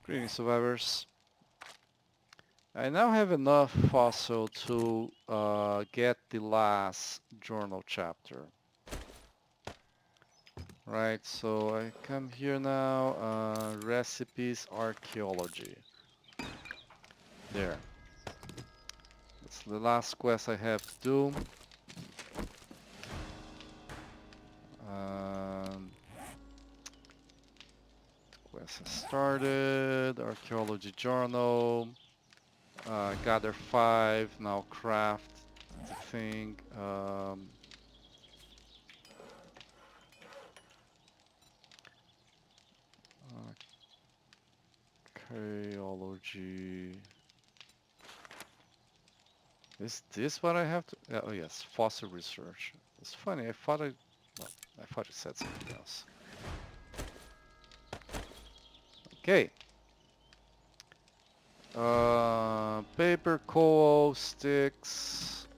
Greetings, survivors. I now have enough fossil to get the last journal chapter. Right, so I come here now, recipes, archaeology. There. That's the last quest I have to do. Um, quest has started, archaeology journal. Gather 5, now craft the thing. Archaeology. Is this what I have to? Oh yes, fossil research. It's funny. Well, I thought it said something else. Okay. Paper, coal, sticks.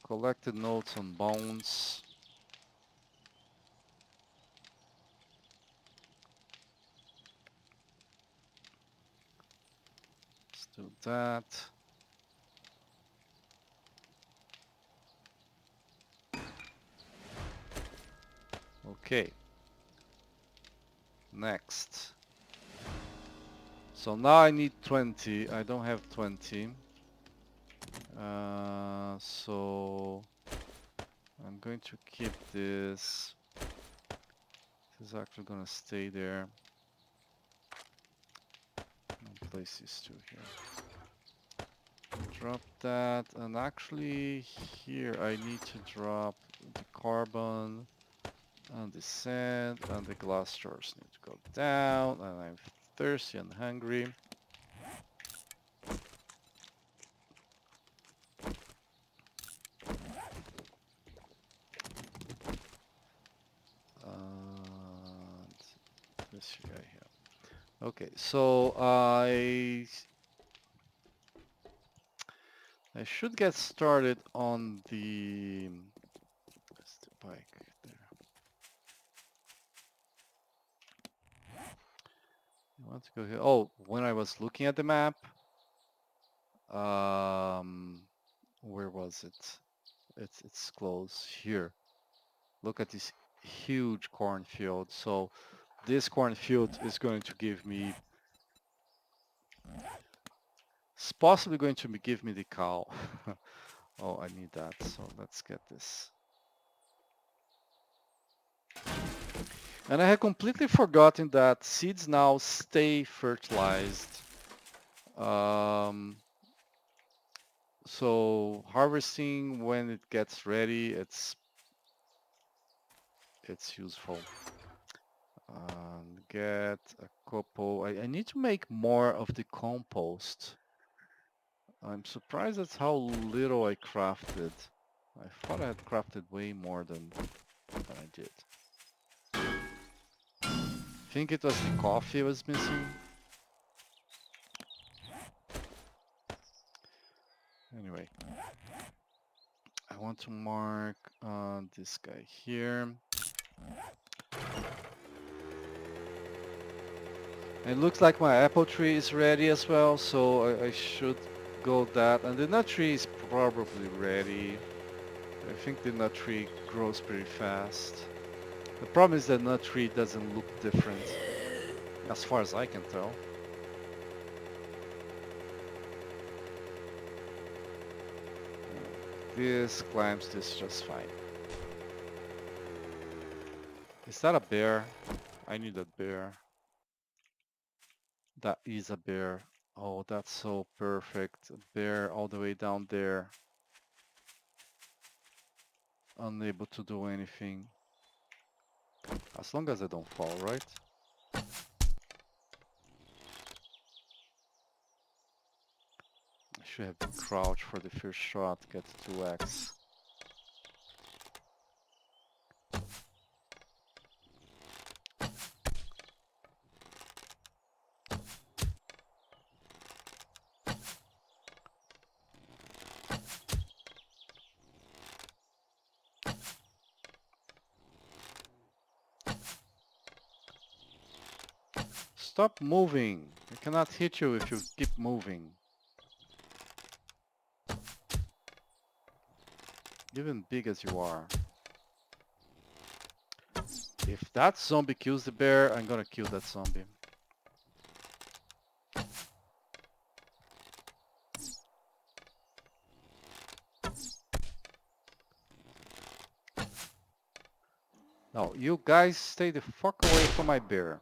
Collected notes on bones. Let's do that. Okay. Next. So now I need 20. I don't have 20. So I'm going to keep this. This is actually gonna stay there. I'll place these two here. Drop that, and actually here I need to drop the carbon and the sand, and the glass jars need to go down, and I'm thirsty and hungry. And this guy here. Okay, so I should get started on the where's the bike there. I want to go here. Oh, when I was looking at the map, um, where was it? It's close here. Look at this huge cornfield. So this cornfield is going to give me, it's possibly going to give me the cow. Oh, I need that. So let's get this. And I had completely forgotten that seeds now stay fertilized. Um, so harvesting when it gets ready, it's useful. Get a couple. I need to make more of the compost. I'm surprised at how little I crafted. I thought I had crafted way more than I did. Think it was the coffee I was missing. Anyway, I want to mark this guy here. It looks like my apple tree is ready as well, so I should go that. And the nut tree is probably ready. I think the nut tree grows pretty fast. The problem is that nut tree doesn't look different, as far as I can tell. This climbs this just fine. Is that a bear? I need a bear. That is a bear. Oh, that's so perfect. A bear all the way down there. Unable to do anything. As long as I don't fall, right? I should have been crouched for the first shot, get 2x. Stop moving. I cannot hit you if you keep moving. Even big as you are. If that zombie kills the bear, I'm gonna kill that zombie. No, you guys stay the fuck away from my bear.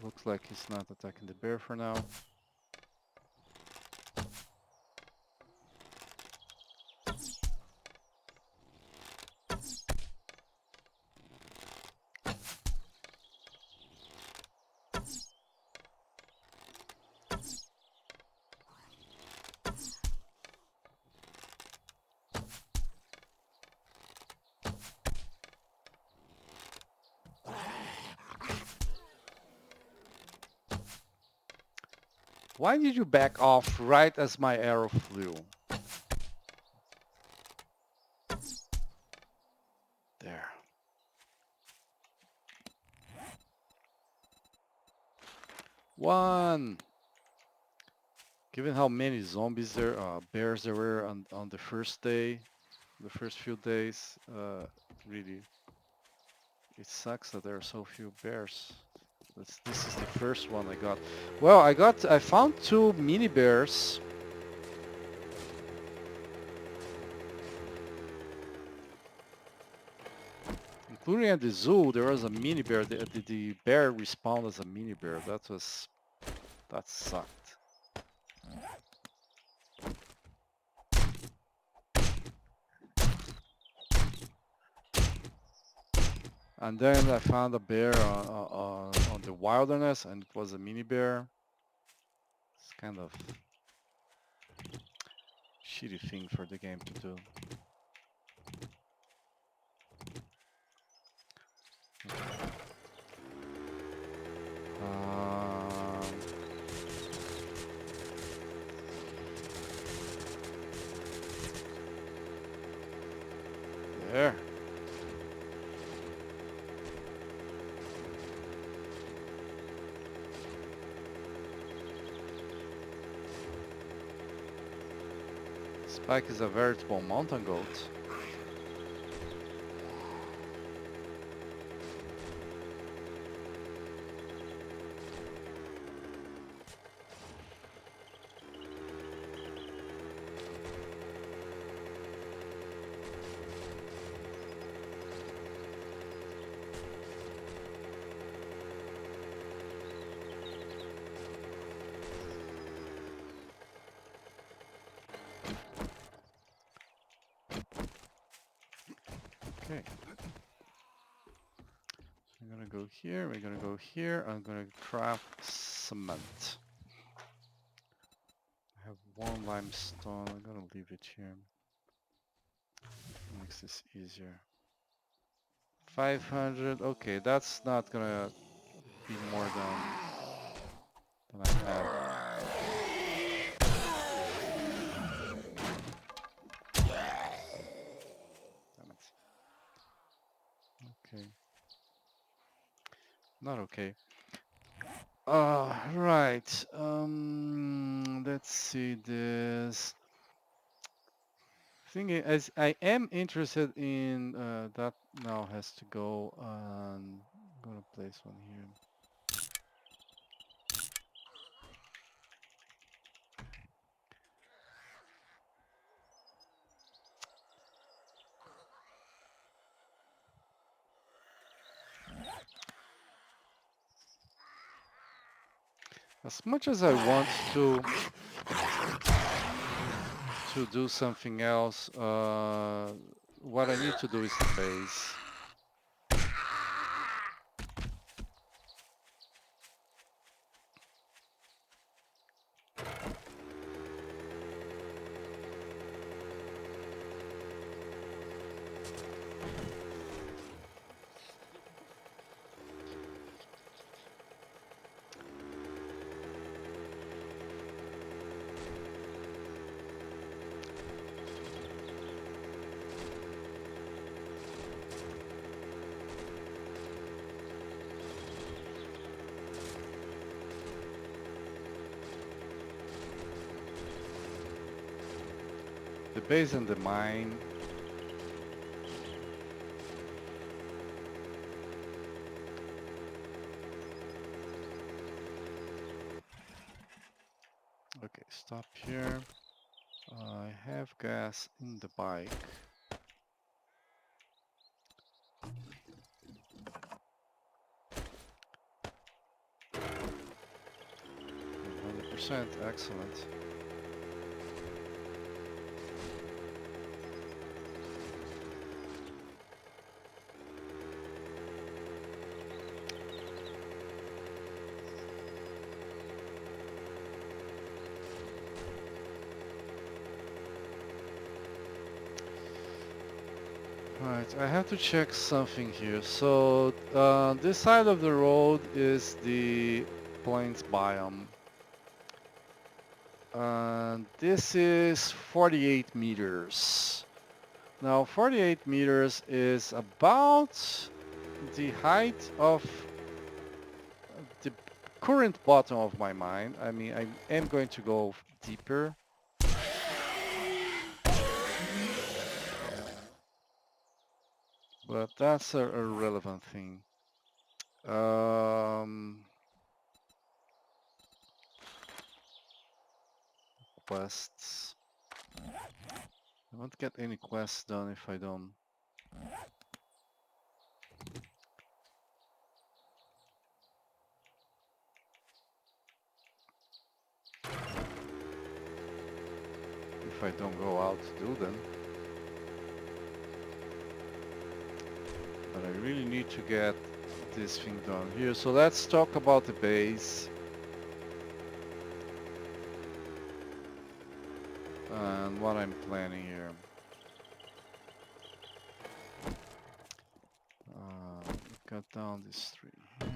Looks like he's not attacking the bear for now. Why did you back off right as my arrow flew? There. One. Given how many zombies there, bears there were on the first day, the first few days, really, it sucks that there are so few bears. This is the first one I got. Well, I found two mini bears. Including at the zoo, there was a mini bear. The bear respawned as a mini bear. That sucked. And then I found a bear on the wilderness, and it was a mini bear. It's kind of shitty thing for the game to do. Um, there. Spike is a veritable mountain goat. Okay. So I'm gonna go here, we're gonna go here, I'm gonna craft cement. I have one limestone, I'm gonna leave it here. Makes this easier. 500, okay, that's not gonna be more than I have. Damn it. Okay. Not okay. Right. Let's see this. Thing is, I am interested in that now has to go. I'm gonna place one here. As much as I want to do something else, what I need to do is the base. base and the mine. Okay, stop here. I have gas in the bike. 100%, excellent. Right, I have to check something here. So this side of the road is the plains biome. And this is 48 meters. Now 48 meters is about the height of the current bottom of my mine. I mean, I am going to go deeper. But that's a relevant thing. Quests. I won't get any quests done if I don't. If I don't go out to do them. But I really need to get this thing done here. So let's talk about the base. And what I'm planning here. Cut down this tree here.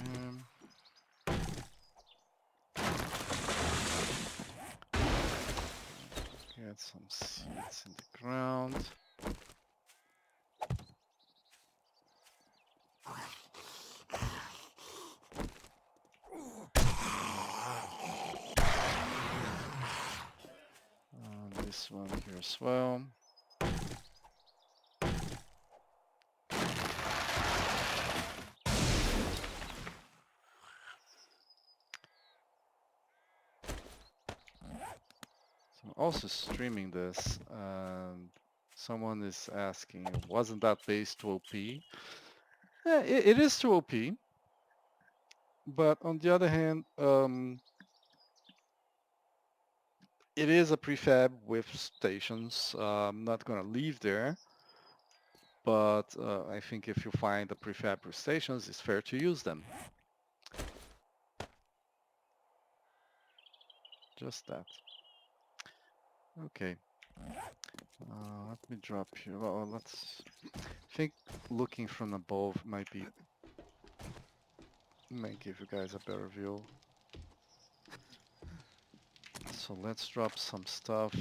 Get some seeds in the ground. This one here as well. So I'm also streaming this, and someone is asking, wasn't that base too OP? Yeah, it is too OP. But on the other hand, it is a prefab with stations. I'm not going to leave there. But I think if you find the prefab with stations, it's fair to use them. Just that. Okay. Let me drop here. Well, let's think looking from above might give you guys a better view. So let's drop some stuff.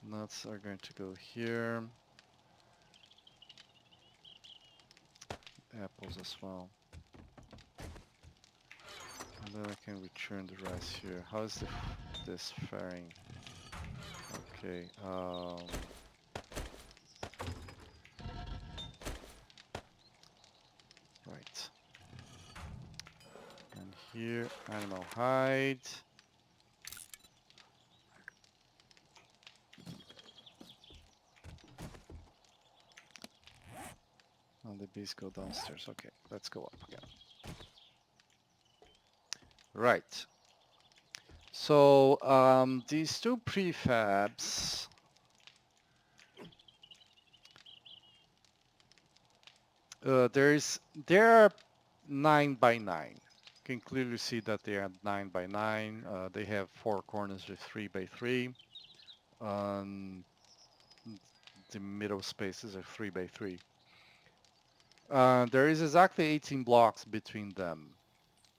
Nuts are going to go here. Apples as well. And then I can return the rest here. How is this faring? Okay. Right. And here, animal hide. And the bees go downstairs. Okay, let's go up again. Right. So these two prefabs. There are 9 by 9. You can clearly see that they are 9 by 9. They have 4 corners with 3 by 3. The middle spaces are 3 by 3. There is exactly 18 blocks between them,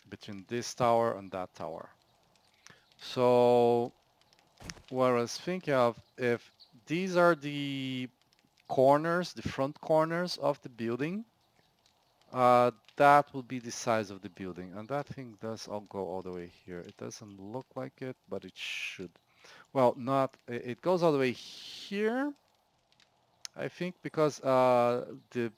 between this tower and that tower. So what I was thinking of, if these are the corners, the front corners of the building, that will be the size of the building. And that thing does all go all the way here. It doesn't look like it, but it should. Well, not, it goes all the way here, I think, because the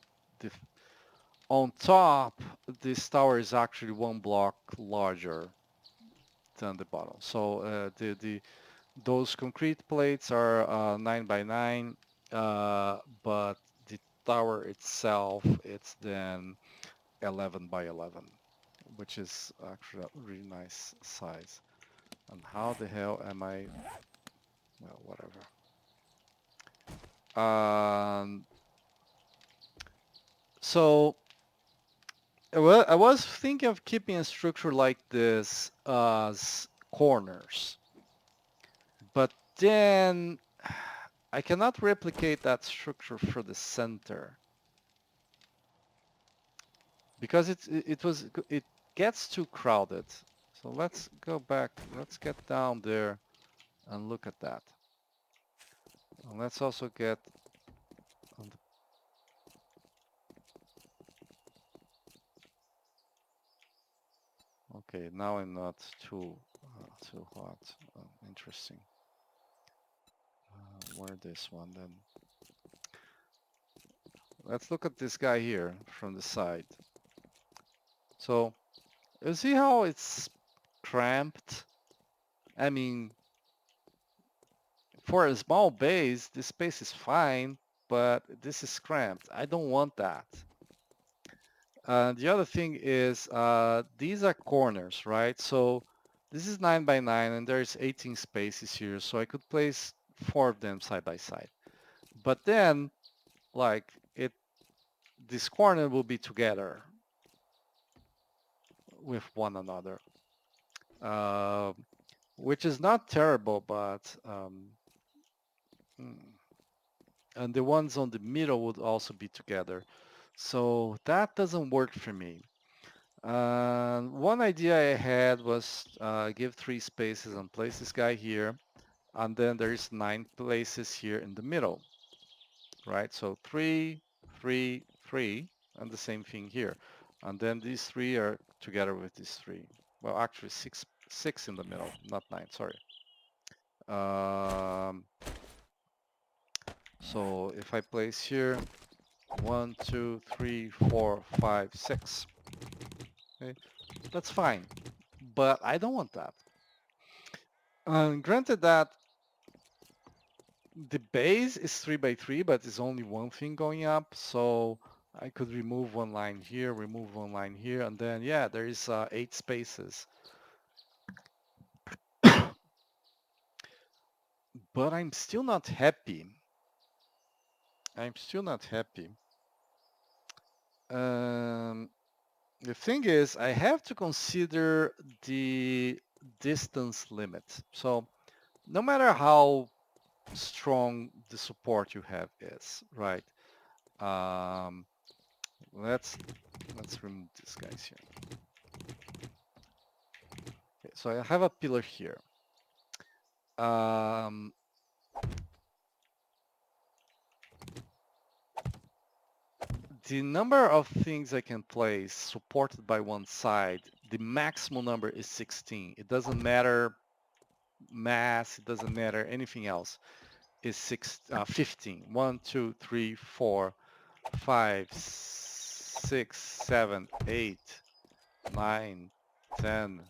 on top, this tower is actually one block larger than the bottom. So the those concrete plates are 9 by 9, but the tower itself, it's then 11 by 11, which is actually a really nice size. And how the hell am I? Well, whatever. Um, so well, I was thinking of keeping a structure like this as corners, but then I cannot replicate that structure for the center because it gets too crowded. So let's go back. Let's get down there and look at that. And let's also get on the, okay, now I'm not too hot. Interesting. Where this one then? Let's look at this guy here from the side. So you see how it's cramped? I mean, for a small base, this space is fine, but this is cramped. I don't want that. The other thing is these are corners, right? So this is 9 by 9 and there's 18 spaces here. So I could place 4 of them side by side. But then, like, this corner will be together with one another, uh, which is not terrible, but mm, and the ones on the middle would also be together. So that doesn't work for me. One idea I had was give 3 spaces and place this guy here, and then there's 9 places here in the middle, right? So 3, 3, 3, and the same thing here. And then these 3 are together with these 3. Well, actually 6 in the middle, not 9, sorry. Um, so if I place here 1, 2, 3, 4, 5, 6, okay, that's fine. But I don't want that. Granted that the base is 3 by 3, but it's only one thing going up, so I could remove one line here, remove one line here, and then, yeah, there is 8 spaces. But I'm still not happy. I'm still not happy. Um, the thing is, I have to consider the distance limit. So no matter how strong the support you have is, right? Um, let's remove these guys here. Okay, so I have a pillar here. Um, the number of things I can place supported by one side, the maximum number is 16. It doesn't matter mass, it doesn't matter anything else. Is 15. 1, 2, 3, 4, 5, 6, 7, 8, 9, 10,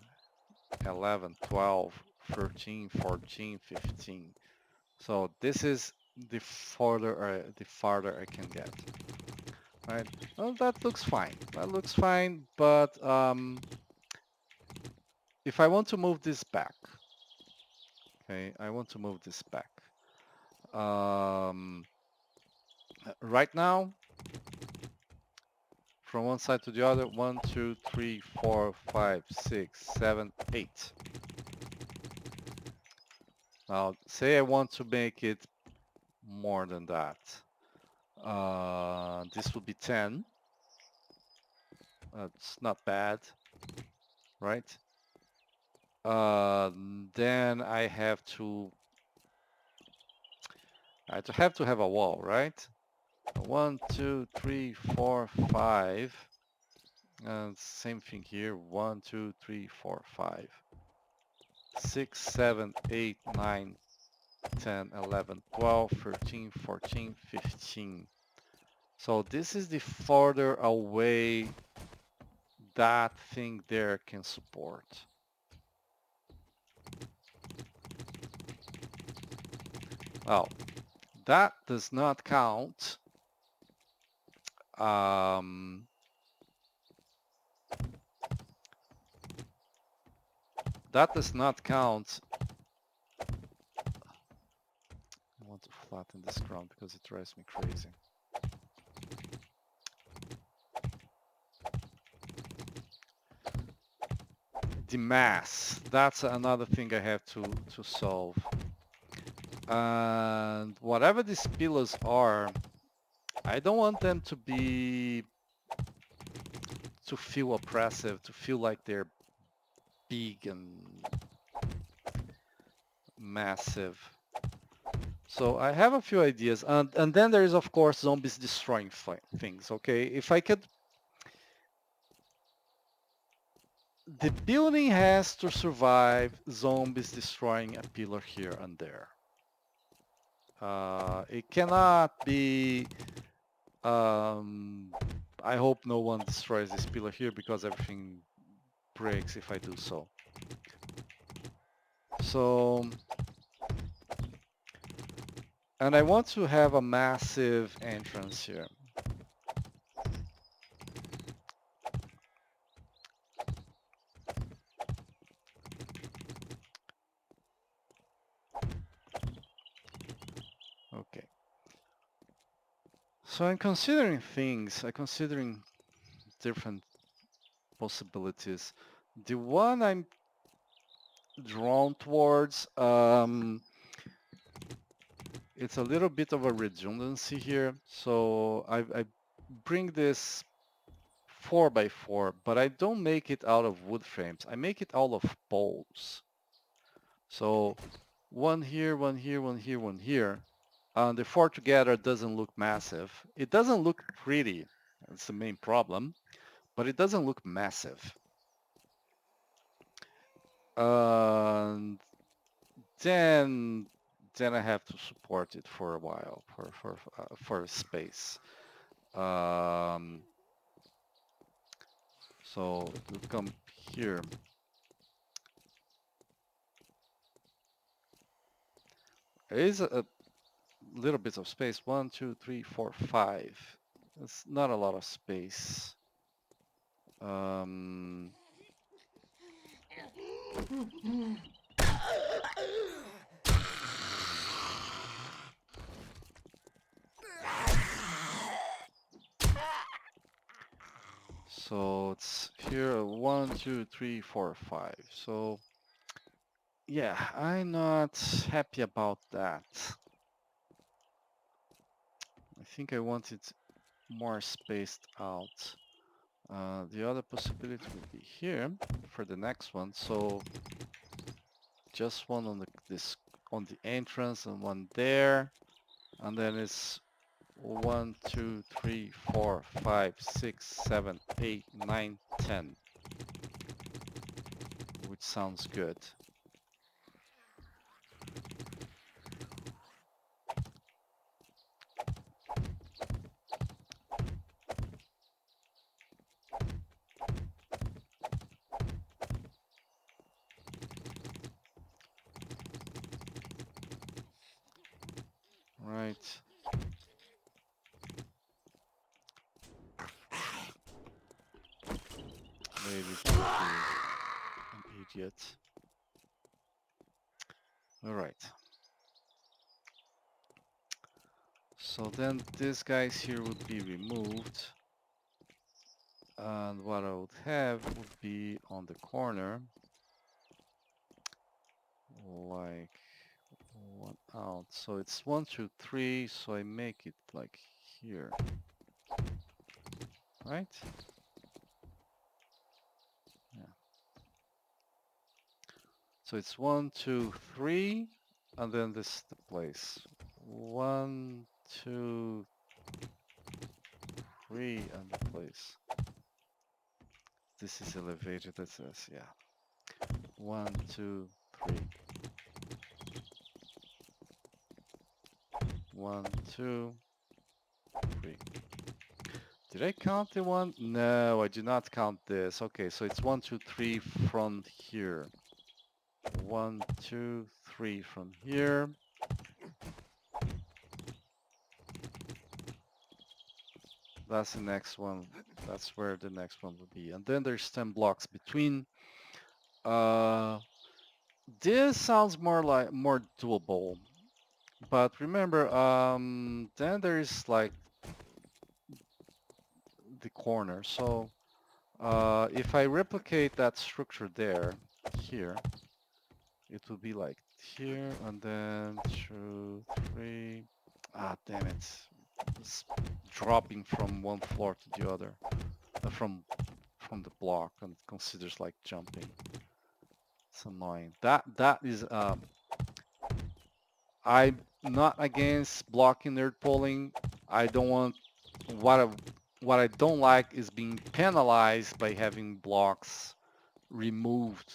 11, 12, 13, 14, 15. So this is the farther I can get. Right? Well, that looks fine. That looks fine, but if I want to move this back, okay, I want to move this back. Right now, from one side to the other, 1, 2, 3, 4, 5, 6, 7, 8. Now, say I want to make it more than that. This would be 10. It's not bad, right? Then I have to have a wall, right? 1, 2, 3, 4, 5. And same thing here. 1, 2, 3, 4, 5. 6, 7, 8, 9, 10, 11, 12, 13, 14, 15. So this is the farther away that thing there can support. Well, that does not count. Um, that does not count. I want to flatten this ground because it drives me crazy. The mass, that's another thing I have to solve. And whatever these pillars are, I don't want them to feel oppressive, to feel like they're big and massive. So I have a few ideas, and then there is of course zombies destroying things. Okay, if I could, the building has to survive zombies destroying a pillar here and there. It cannot be. I hope no one destroys this pillar here because everything breaks if I do so. So, and I want to have a massive entrance here. Okay. So I'm considering things. I'm considering different possibilities. The one I'm drawn towards, it's a little bit of a redundancy here. So I bring this 4x4, but I don't make it out of wood frames. I make it out of poles. So one here, one here, one here, one here. And the four together doesn't look massive. It doesn't look pretty. That's the main problem, but it doesn't look massive. And then I have to support it for a while for space. Um, so to come here, there is a little bit of space. 1, 2, 3, 4, 5. It's not a lot of space. Um, so it's here 1, 2, 3, 4, 5. So yeah, I'm not happy about that. I think I want it more spaced out. The other possibility would be here for the next one. So just one on on the entrance and one there, and then it's 1, 2, 3, 4, 5, 6, 7, 8, 9, 10, which sounds good. Right. Maybe don't be an idiot. All right. So then these guys here would be removed. And what I would have would be on the corner, like one out. So it's 1, 2, 3. So I make it like here, right? Yeah. So it's 1, 2, 3, and then this is the place. 1, 2, 3, and the place. This is elevated. That says, yeah. 1, 2, 3. 1, 2, 3. Did I count the one? No, I did not count this. Okay, so it's 1, 2, 3 from here. 1, 2, 3 from here. That's the next one. That's where the next one would be. And then there's 10 blocks between. This sounds more doable. But remember, then there's like the corner. So if I replicate that structure there, here, it will be like here and then 2, 3. Ah, damn it. It's dropping from one floor to the other, from the block, and it considers like jumping. It's annoying. That is I'm not against blocking nerd polling. I don't want what I don't like is being penalized by having blocks removed,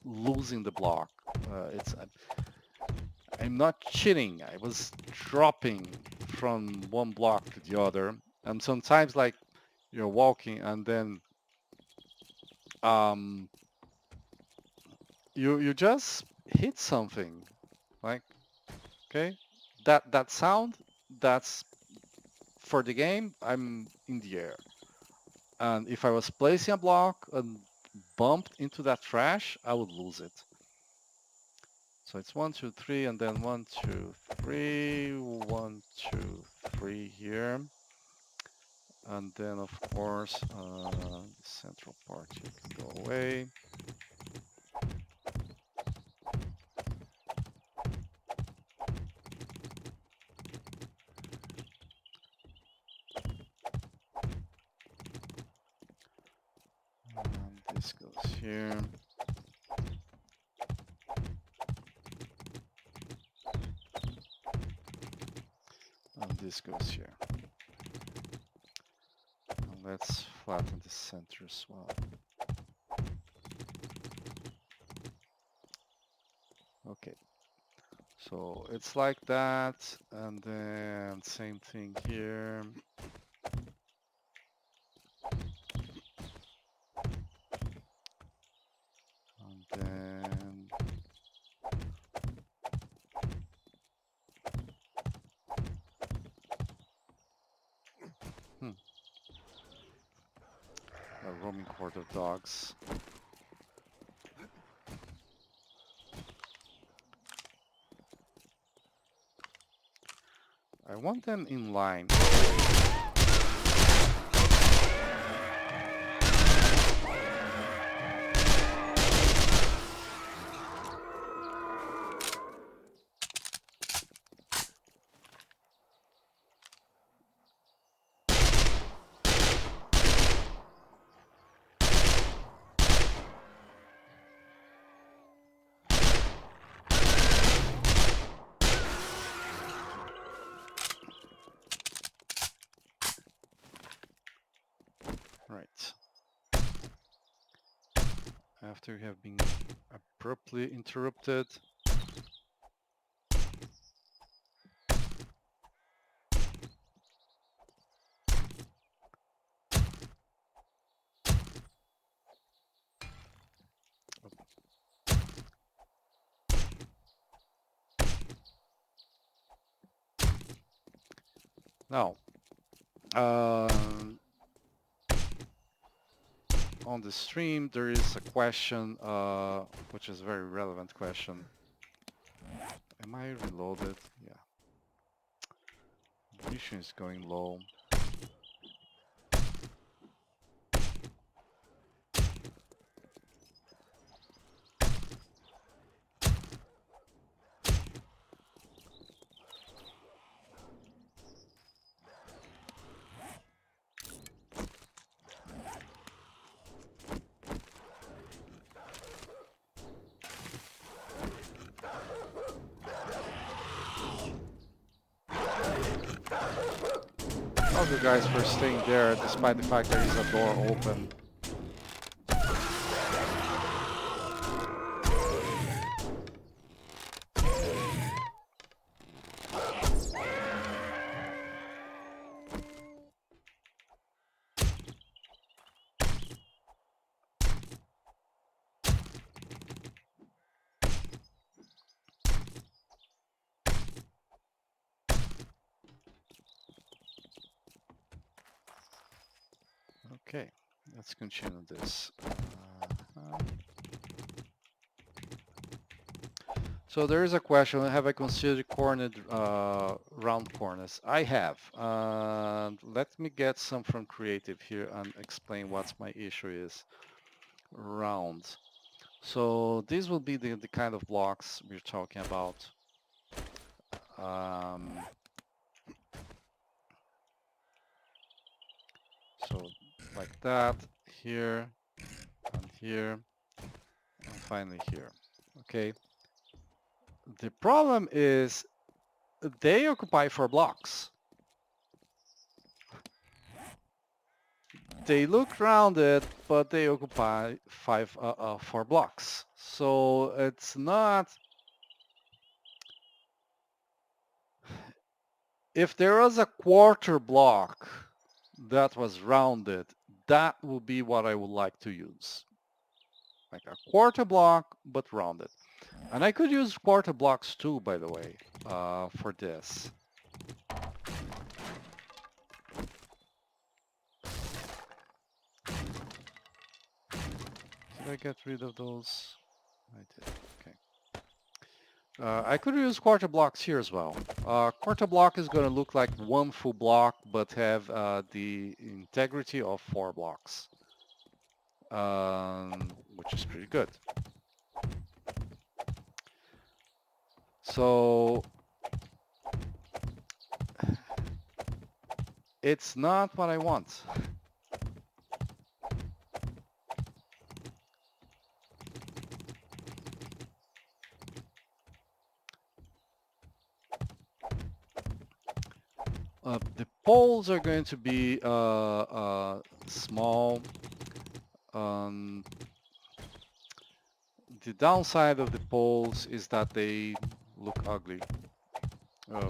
losing the block. It's I'm not cheating. I was dropping from one block to the other, and sometimes like you're walking and then um, you just hit something. Like, okay, that sound, that's for the game. I'm in the air, and if I was placing a block and bumped into that trash, I would lose it. So it's 1, 2, 3, and then 1, 2, 3, 1, 2, 3 here. And then of course, the central part here can go away. And this goes here. And this goes here. And let's flatten the center as well. Okay. So it's like that, and then same thing here. And then a roaming horde of dogs. I want them in line. Right. After you have been abruptly interrupted. Now, on the stream there is a question, which is a very relevant question. Am I reloaded? Yeah. Mission is going low. All you guys for staying there despite the fact there is a door open. Okay, let's continue this. So there is a question, have I considered cornered round corners? I have. Let me get some from creative here and explain what my issue is. Round. So these will be the kind of blocks we're talking about. So like that, here, and here, and finally here. Okay. The problem is they occupy 4 blocks. They look rounded, but they occupy 4 blocks. So it's not. If there was a quarter block that was rounded, that would be what I would like to use. Like a quarter block, but rounded. And I could use quarter blocks too, by the way, for this. Did I get rid of those? I did. Okay. I could use quarter blocks here as well. Quarter block is going to look like one full block, but have the integrity of 4 blocks, which is pretty good. So it's not what I want. The poles are going to be small. The downside of the poles is that they look ugly.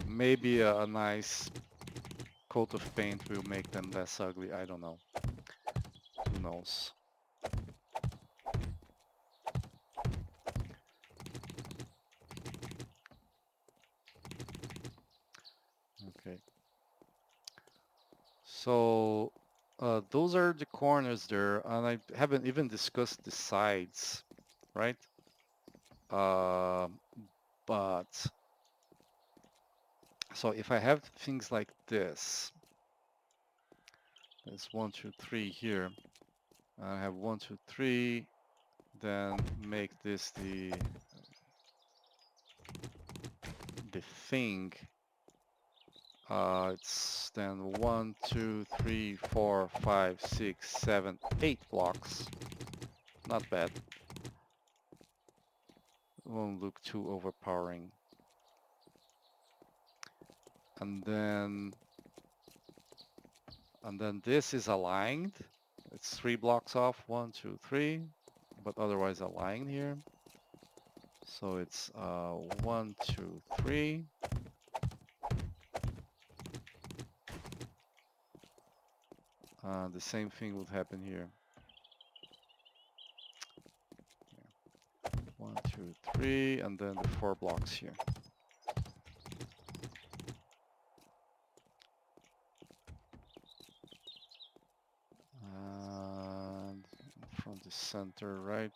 Maybe a nice coat of paint will make them less ugly. I don't know. Who knows? Okay. So those are the corners there, and I haven't even discussed the sides, right? But so if I have things like this, there's 1, 2, 3 here. I have 1, 2, 3. Then make this the thing. It's then 1, 2, 3, 4, 5, 6, 7, 8 blocks. Not bad. Won't look too overpowering. And then this is aligned. It's 3 blocks off, 1, 2, 3, but otherwise aligned here. So it's 1, 2, 3. The same thing would happen here. 1, 2, 3, and then the 4 blocks here. And from the center, right?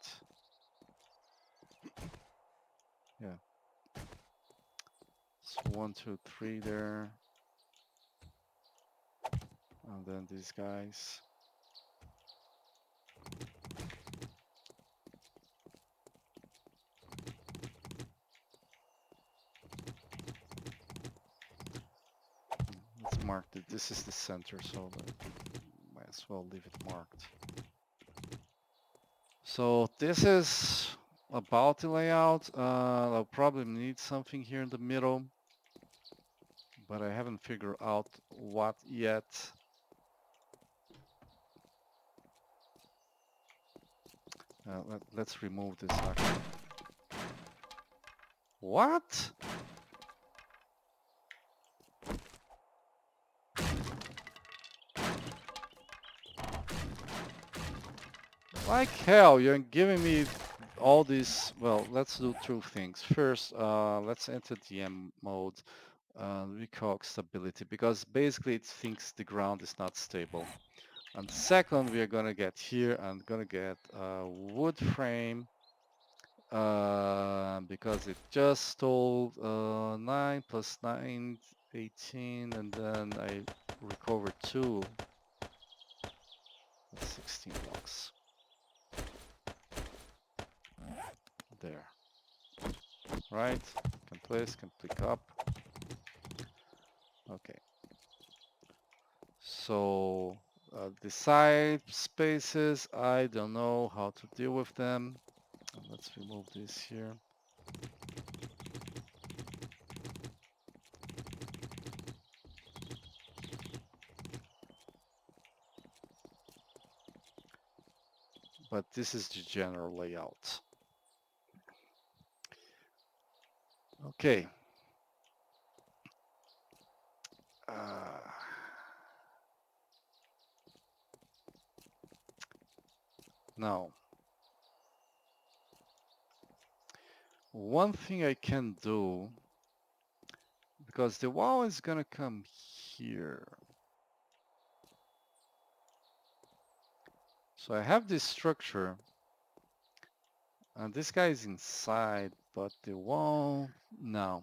Yeah. So 1, 2, 3 there. And then these guys. Let's mark it. This is the center, so might as well leave it marked. So this is about the layout. I'll probably need something here in the middle, but I haven't figured out what yet. Let's remove this actually. What? Like hell, you're giving me all these. Well, let's do 2 things. First, let's enter DM mode. Recalc stability, because basically it thinks the ground is not stable. And second, we are gonna get here and gonna get a wood frame because it just told 9 plus 9, 18, and then I recovered 2. That's 16 blocks. There. Right? Can place, can pick up. Okay. So the side spaces, I don't know how to deal with them. Let's remove this here. But this is the general layout. Okay. Uh, now, one thing I can do, because the wall is gonna come here. So I have this structure, and this guy is inside, but the wall, no.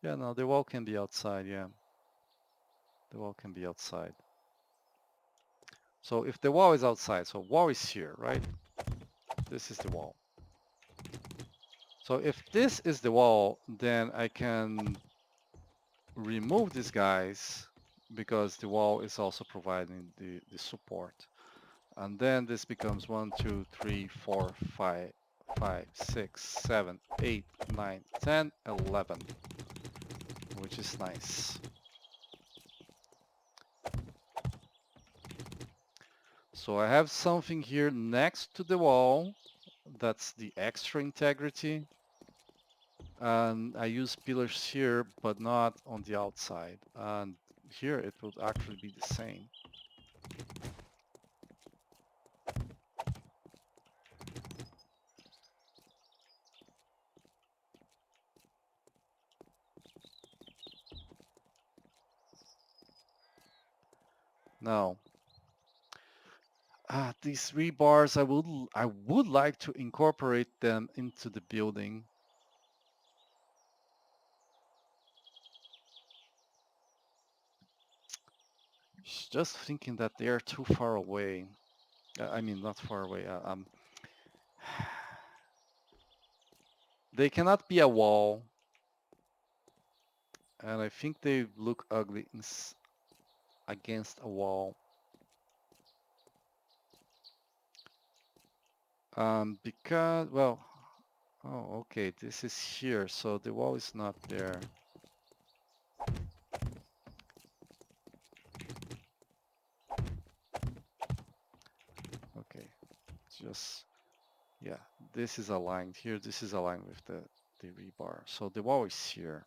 Yeah, no, the wall can be outside, yeah. The wall can be outside. So if the wall is outside, so wall is here, right? This is the wall. So if this is the wall, then I can remove these guys because the wall is also providing the support. And then this becomes 1, 2, 3, 4, 5, 5, 6, 7, 8, 9, 10, 11, which is nice. So I have something here next to the wall. That's the extra integrity. And I use pillars here, but not on the outside. And here it would actually be the same. Now, these rebars, I would like to incorporate them into the building. Just thinking that they are too far away. I mean, not far away. They cannot be a wall, and I think they look ugly against a wall. Because, well, oh, okay, this is here, so the wall is not there. Okay, just, yeah, this is aligned here. This is aligned with the rebar. So the wall is here.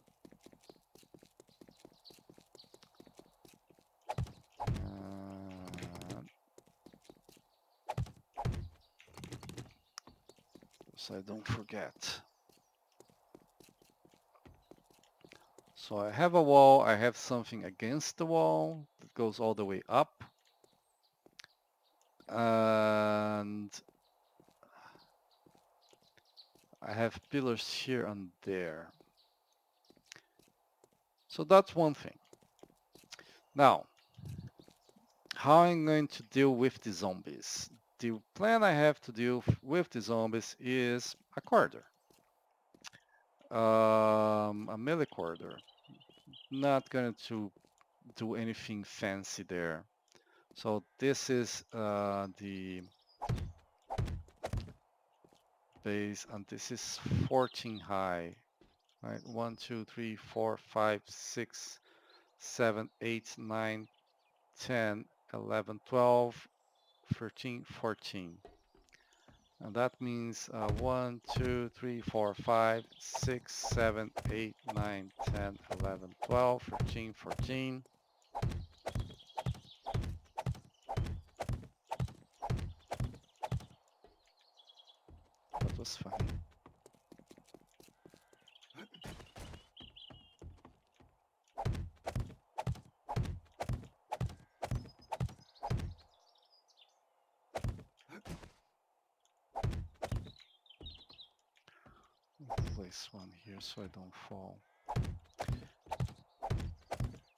So I don't forget. So I have a wall, I have something against the wall that goes all the way up. And I have pillars here and there. So that's one thing. Now, how I'm going to deal with the zombies? The plan I have to deal with the zombies is a corridor. A melee corridor. Not going to do anything fancy there. So this is the base, and this is 14 high. Right, 1, 2, 3, 4, 5, 6, 7, 8, 9, 10, 11, 12, 13, 14. And that means 1, 2, 3, 4, 5, 6, 7, 8, 9, 10, 11, 12, 13, 14. That was funny. place one here so I don't fall.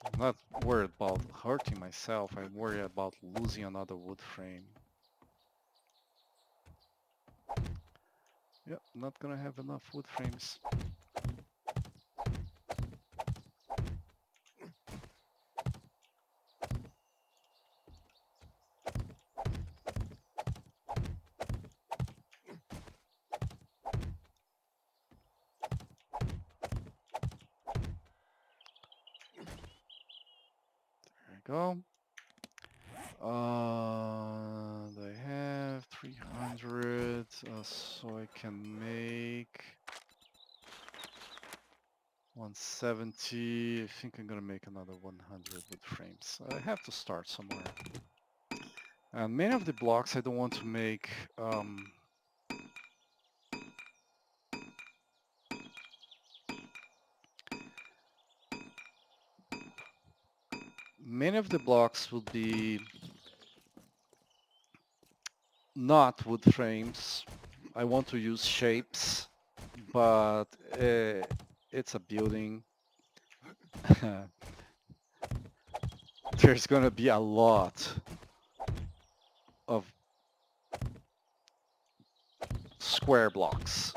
I'm not worried about hurting myself, I'm worried about losing another wood frame. Yep, not gonna have enough wood frames. There we go. I have 300, so I can make 170. I think I'm gonna make another 100 wood frames. I have to start somewhere. And many of the blocks I don't want to make many of the blocks will be not wood frames. I want to use shapes, but it's a building. There's gonna be a lot of square blocks.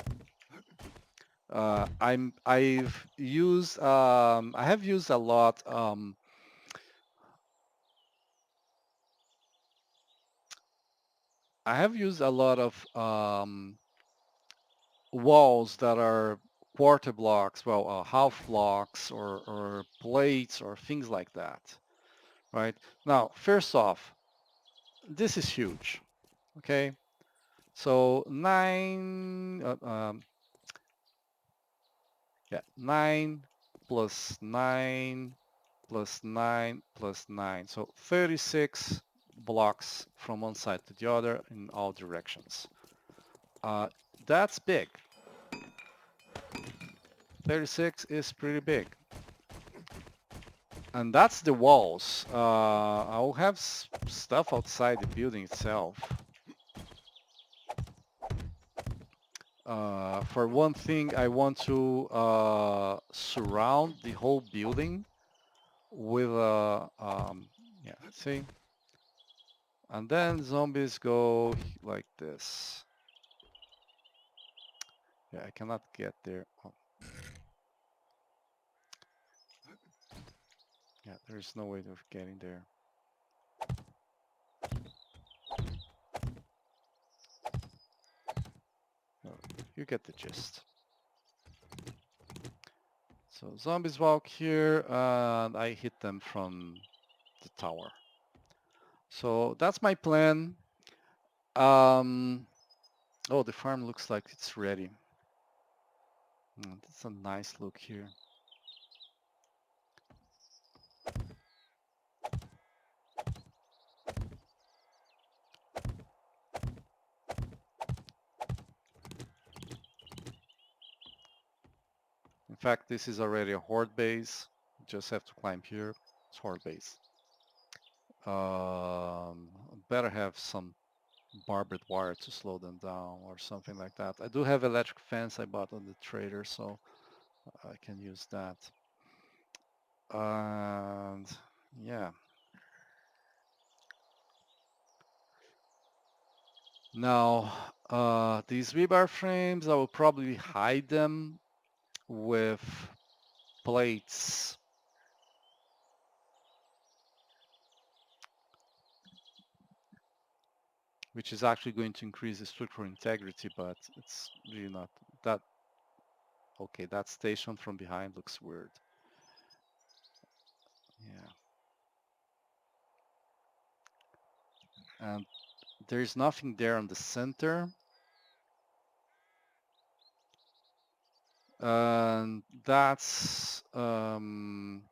I've used I have used a lot I have used a lot of walls that are quarter blocks, well, half blocks or plates or things like that, right? Now, first off, this is huge, okay? So 9 plus 9 plus 9 plus 9. So 36 blocks from one side to the other in all directions. That's big. 36 is pretty big. And that's the walls. I'll have stuff outside the building itself. For one thing, I want to surround the whole building with yeah, see? And then zombies go like this. Yeah, I cannot get there. Oh. Yeah, there's no way of getting there. Oh, you get the gist. So zombies walk here and I hit them from the tower. So that's my plan. Oh, the farm looks like it's ready. That's a nice look here. In fact, this is already a horde base. You just have to climb here. It's horde base. Better have some barbed wire to slow them down or something like that. I do have electric fence I bought on the trader, so I can use that. And yeah. Now, these rebar frames, I will probably hide them with plates. Which is actually going to increase the structural integrity, but it's really not that. Okay, that station from behind looks weird. Yeah. And there's nothing there on the center. And that's another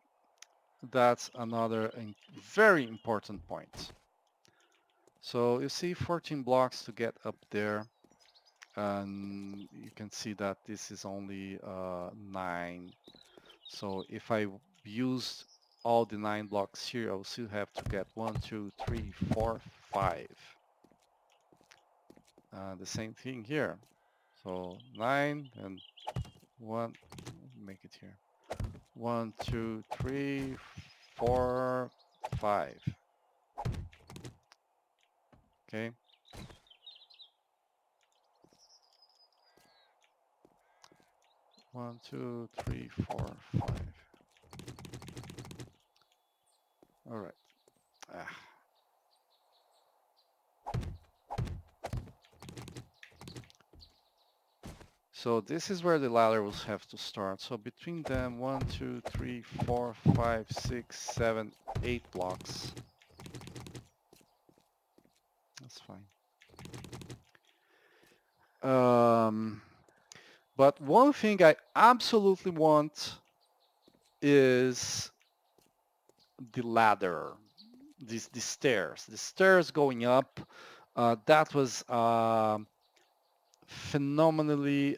very important point. So you see 14 blocks to get up there, and you can see that this is only 9. So if I use all the 9 blocks here, I'll still have to get 1, 2, 3, 4, 5. The same thing here. So 9 and One, make it here. 1, 2, 3, 4, 5. Okay. One, two, three, 4, 5. All right. Ah. So this is where the ladder will have to start. So between them, 1, 2, 3, 4, 5, 6, 7, 8 blocks. That's fine. But one thing I absolutely want is the ladder, the stairs. The stairs going up. That was phenomenally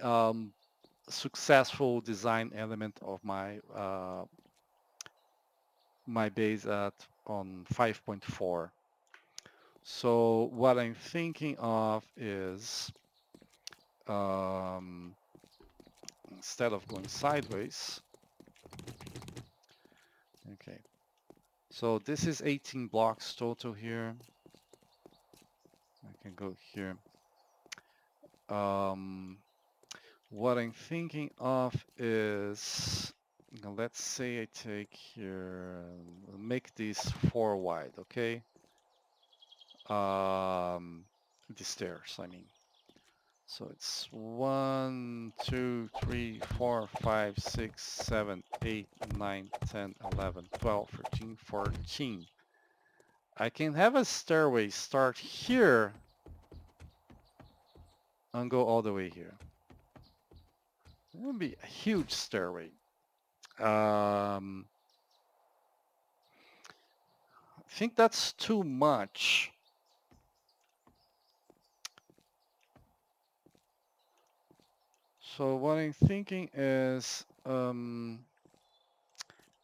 successful design element of my base at on 5.4. So what I'm thinking of is um, instead of going sideways, okay. So this is 18 blocks total here. I can go here. Um, what I'm thinking of is, let's say I take here, make these 4 wide, okay? The stairs, I mean. So it's 1, 2, 3, 4, 5, 6, 7, 8, 9, 10, 11, 12, 13, 14. I can have a stairway start here and go all the way here. It would be a huge stairway. I think that's too much. So what I'm thinking is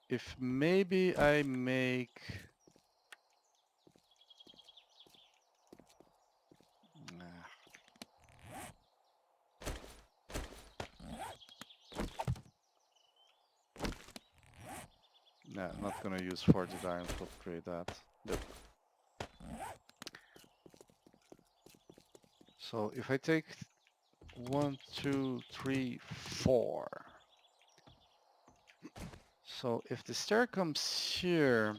if maybe I make nah, not gonna use 40 iron to upgrade that. Yep. So if I take 1, 2, 3, 4. So if the stair comes here,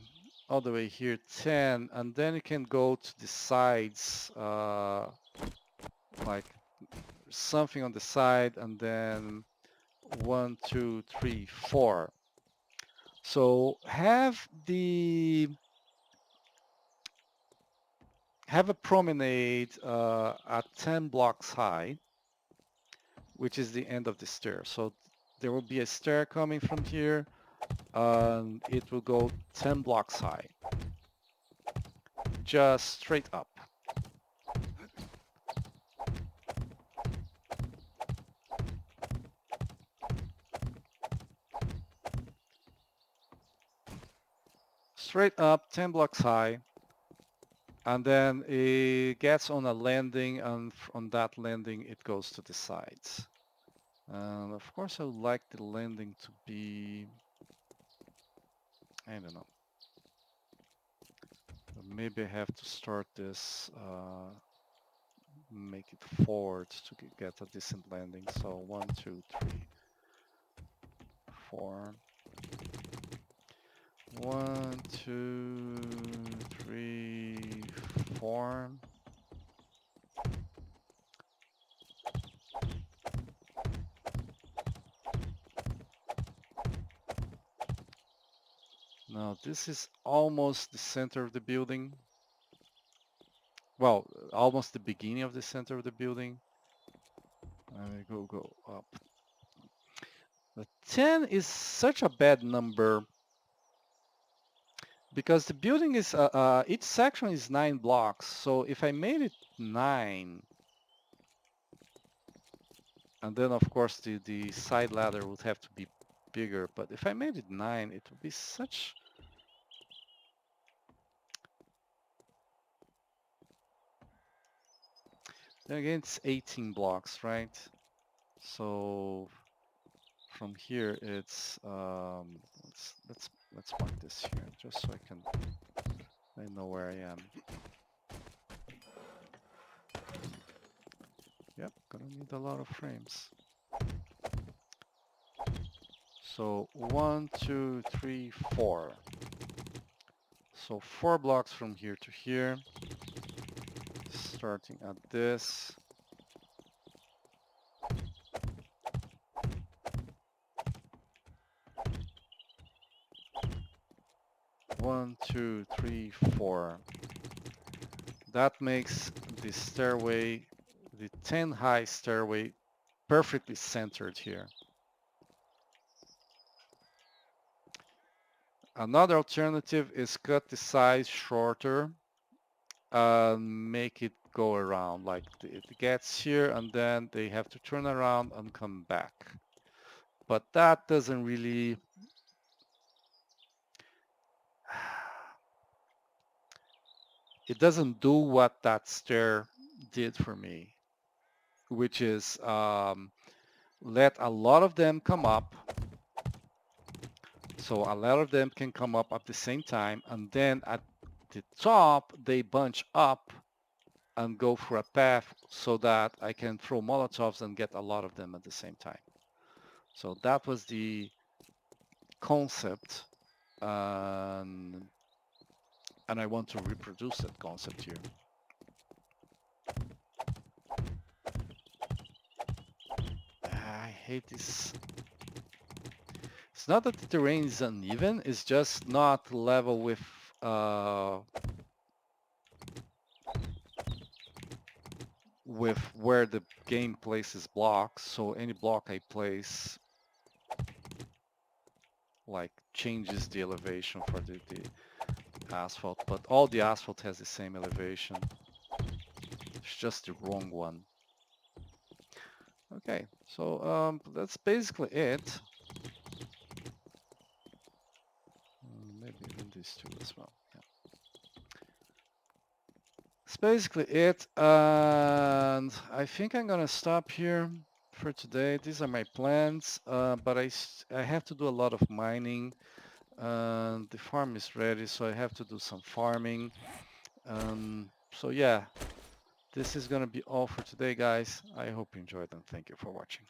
all the way here, 10, and then it can go to the sides, like something on the side, and then 1, 2, 3, 4. So have a promenade at 10 blocks high, which is the end of the stair. So there will be a stair coming from here, and it will go 10 blocks high, just straight up. Straight up, 10 blocks high, and then it gets on a landing, and on that landing it goes to the sides. And of course I would like the landing to be, I don't know, maybe I have to start this, make it forward to get a decent landing. So 1, 2, 3, 4. 1, 2, 3, 4. Now this is almost the center of the building. Well, almost the beginning of the center of the building. Go up. The 10 is such a bad number because the building is, each section is 9 blocks. So if I made it 9, and then of course the side ladder would have to be bigger, but if I made it 9, it would be such... Then again, it's 18 blocks, right? So from here, it's let's mark this here just so I know where I am. Yep, gonna need a lot of frames. So 1, 2, 3, 4. So 4 blocks from here to here, starting at this. One, two, three, 4. That makes the stairway, the 10 high stairway, perfectly centered here. Another alternative is cut the size shorter and make it go around. Like it gets here and then they have to turn around and come back. But that doesn't really, it doesn't do what that stair did for me, which is let a lot of them come up. So a lot of them can come up at the same time, and then at the top, they bunch up and go for a path so that I can throw Molotovs and get a lot of them at the same time. So that was the concept, and I want to reproduce that concept here. I hate this. It's not that the terrain is uneven, it's just not level with where the game places blocks. So any block I place like changes the elevation for the asphalt, but all the asphalt has the same elevation. It's just the wrong one. Okay, so that's basically it. Maybe even these two as well. Yeah. That's basically it, and I think I'm gonna stop here for today. These are my plans, but I have to do a lot of mining. The farm is ready, so I have to do some farming. So yeah, this is gonna be all for today, guys. I hope you enjoyed and thank you for watching.